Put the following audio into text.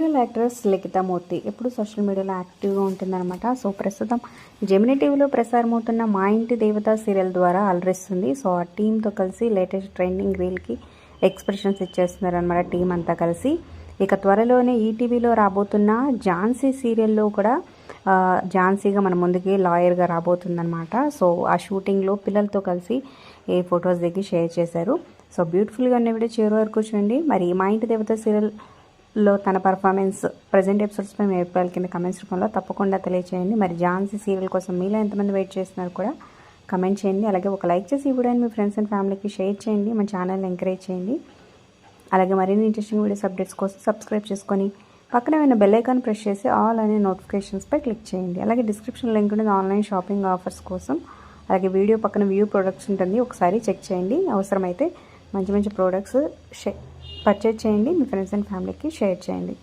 Serial actress Likhita మూర్తి ఎప్పుడు social మీడియాలో యాక్టివ్గా ఉంటుందన్నమాట. సో ప్రస్తుతం జెమినీ టీవీలో ప్రసారమవుతున్న మా ఇంటి దేవత సీరియల్ ద్వారా అలరిస్తుంది. సో ఆ టీంతో కలిసి లేటెస్ట్ ట్రెండింగ్ రీల్కి ఎక్స్ప్రెషన్స్ ఇచ్చేస్తున్నారనమాట టీం అంతా కలిసి. ఇక త్వరలోనే ఈటీవీలో రాబోతున్న ఝాన్సీ సీరియల్లో కూడా ఝాన్సీగా మన ముందుకి లాయర్గా రాబోతుందన్నమాట. సో ఆ షూటింగ్లో పిల్లలతో కలిసి ఏ ఫొటోస్ దిగి షేర్ చేశారు. సో బ్యూటిఫుల్గా ఉన్న వీడియో చివరి వరకు చూడండి. మరి మా ఇంటి దేవత సీరియల్లో తన పర్ఫార్మెన్స్ ప్రజెంట్ ఎపిసోడ్స్పై మీ అభిప్రాయాల కింద కమెంట్స్ రూపంలో తప్పకుండా తెలియచేయండి. మరి ఝాన్సీ సీరియల్ కోసం మీలో ఎంతమంది వెయిట్ చేస్తున్నారు కూడా కమెంట్ చేయండి. అలాగే ఒక లైక్ చేసి ఈ వీడియోని మీ ఫ్రెండ్స్ అండ్ ఫ్యామిలీకి షేర్ చేయండి. మన ఛానల్ని ఎంకరేజ్ చేయండి. అలాగే మరిన్ని ఇంట్రెస్టింగ్ వీడియోస్ అప్డేట్స్ కోసం సబ్స్క్రైబ్ చేసుకొని పక్కన ఉన్న బెల్ ఐకాన్ ప్రెస్ చేసి ఆల్ అనే నోటిఫికేషన్స్పై క్లిక్ చేయండి. అలాగే డిస్క్రిప్షన్ లింక్ ఉంటుంది ఆన్లైన్ షాపింగ్ ఆఫర్స్ కోసం. అలాగే వీడియో పక్కన వ్యూ ప్రొడక్ట్స్ ఉంటుంది, ఒకసారి చెక్ చేయండి. అవసరమైతే మంచి మంచి ప్రోడక్ట్స్ పర్చేజ్ చేయండి. మీ ఫ్రెండ్స్ అండ్ ఫ్యామిలీకి షేర్ చేయండి.